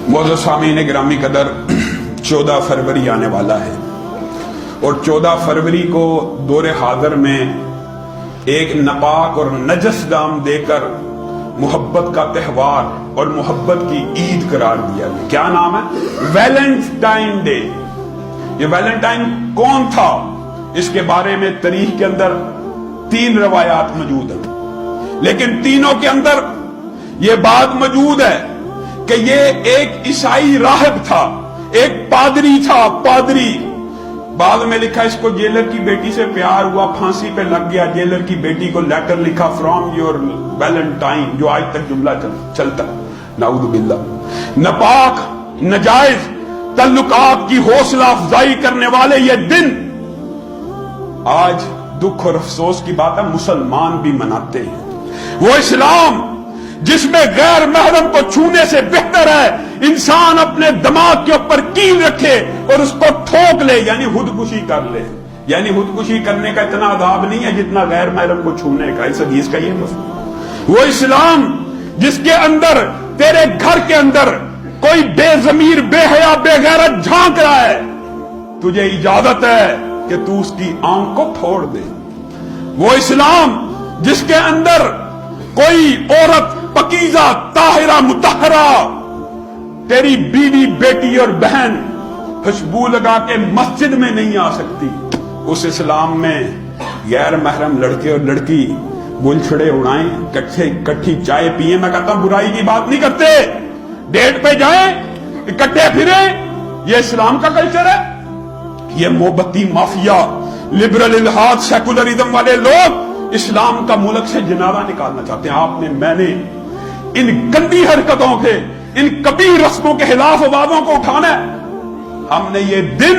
मोअज़्ज़ज़ सामीन गिरामी कदर 14 फरवरी आने वाला है और 14 फरवरी को दौरे हाजिर में एक नापाक और नजस नाम देकर मोहब्बत का त्यौहार और मोहब्बत की ईद करार दिया गया। क्या नाम है? Valentine day. ये वैलेंटाइन कौन था? इसके बारे में तारीख के अंदर 3 रवायात मौजूद है, लेकिन तीनों के अंदर ये बात मौजूद है कि ये एक ईसाई राहिब था, एक पादरी था, पादरी। बाद में लिखा इसको जेलर की बेटी से प्यार हुआ, फांसी पे लग गया। जेलर की बेटी को लेटर लिखा फ्रॉम योर वैलेंटाइन, जो आज तक जुमला चलता है। नाउज़ु बिल्लाह। नापाक नजायज तल्लुकात की हौसला अफजाई करने वाले ये दिन आज दुख और अफसोस की बात है, मुसलमान भी मनाते हैं। वो इस्लाम जिसमें गैर महरम को छूने से बेहतर है इंसान अपने दिमाग के ऊपर कील रखे और उसको ठोक ले, यानी खुदकुशी कर ले। यानी खुदकुशी करने का इतना अदाब नहीं है जितना गैर महरम को छूने का। इस हदीस का ये मसला। वो इस्लाम जिसके अंदर तेरे घर के अंदर कोई बेजमीर बेहया बेगैरत झांक रहा है, तुझे इजाजत है कि तू उसकी आंख को फोड़ दे। वो इस्लाम जिसके अंदर कोई औरत पकीजा ताहिरा मुतहरा तेरी बीवी बेटी और बहन खुशबू लगा के मस्जिद में नहीं आ सकती, उस इस्लाम में गैर महरम लड़के और लड़की गुलछड़े उड़ाएं, इकट्ठी चाय पिए। मैं कहता हूं बुराई की बात नहीं करते, डेट पे जाएं, इकट्ठे फिरे, ये इस्लाम का कल्चर है। ये मोहब्बती माफिया लिबरल इल्हाद सेकुलरिज्म वाले लोग इस्लाम का मुल्क से जनाजा निकालना चाहते हैं। आपने मैंने इन गंदी हरकतों के, इन कबीर रस्मों के खिलाफ आवाजों को उठाना है। हमने ये दिन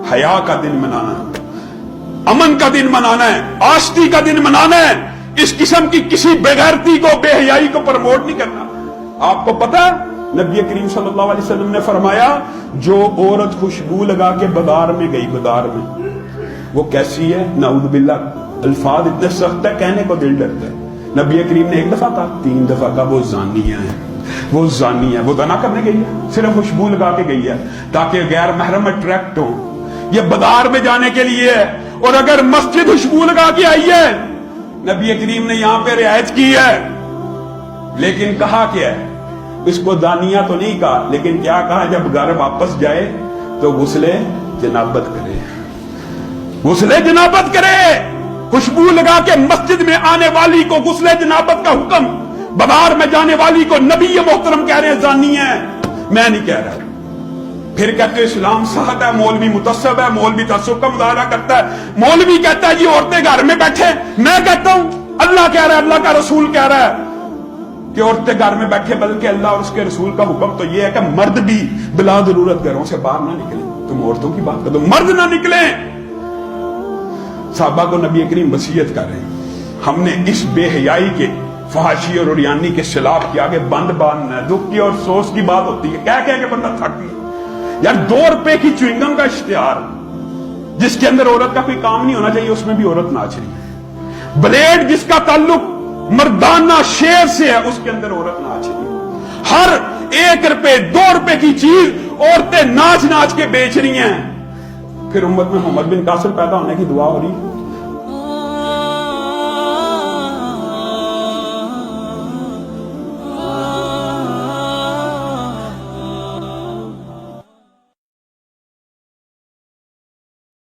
हया का दिन मनाना है, अमन का दिन मनाना है, आस्ती का दिन मनाना है। इस किस्म की किसी बेगैरती को, बेहयाई को प्रमोट नहीं करना। आपको पता है नबी करीम सल्लल्लाहु अलैहि वसल्लम ने फरमाया, जो औरत खुशबू लगा के बाजार में गई, बाजार में, वो कैसी है? नाउज़ु बिल्लाह। अल्फाज इतने सख्त है, कहने को दिल डरता है। नबी करीम ने 1 दफा कहा, 3 दफा कहा, वो जानिया है, वो जानी है। वो जना करने गई है, सिर्फ खुशबू लगा के गई है ताकि गैर महरम अट्रैक्ट हो। ये बाजार में जाने के लिए है। और अगर मस्जिद खुशबू लगा के आई है, नबी करीम ने यहां पे रियायत की है, लेकिन कहा क्या है? इसको दानिया तो नहीं कहा, लेकिन क्या कहा? जब घर वापस जाए तो गुस्ले जनाबत करे, गुस्ले जनाबत करे। खुशबू लगा के मस्जिद में आने वाली को गुस्ले जनाबत का हुक्म, बाजार में जाने वाली को नबी मोहतरम कह रहे हैं जानी है, मैं नहीं कह रहा। फिर कहते इस्लाम सहत है, मौलवी मुतस्सब है, मौलवी तअस्सुब का मुजाहरा करता है। मौलवी कहता है जी औरतें घर में बैठे, मैं कहता हूं अल्लाह कह रहा है, अल्लाह का रसूल कह रहा है कि औरतें घर में बैठे, बल्कि अल्लाह और उसके रसूल का हुक्म तो यह है कि मर्द भी बिला जरूरत घरों से बाहर ना निकले। तुम औरतों की बात करो, मर्द ना निकले। साहबा को नबी करीम वसीयत कर रहे हैं, हमने इस बेहयाई के, फहाशी और उरियानी के खिलाफ किया कि बंद बांधना है। दुख की और अफसोस की बात होती है, कह कह के बंदा थक गया। यार 2 रुपए की च्युइंगम का इश्तिहार जिसके अंदर औरत का कोई काम नहीं होना चाहिए, उसमें भी औरत नाच रही है। ब्लेड जिसका ताल्लुक मर्दाना शेर से है, उसके अंदर औरत नाच रही है। हर 1 रुपए 2 रुपए की चीज औरतें नाच नाच के बेच रही हैं। फिर उम्मत में मोहम्मद बिन कासिम पैदा होने की दुआ हो रही है।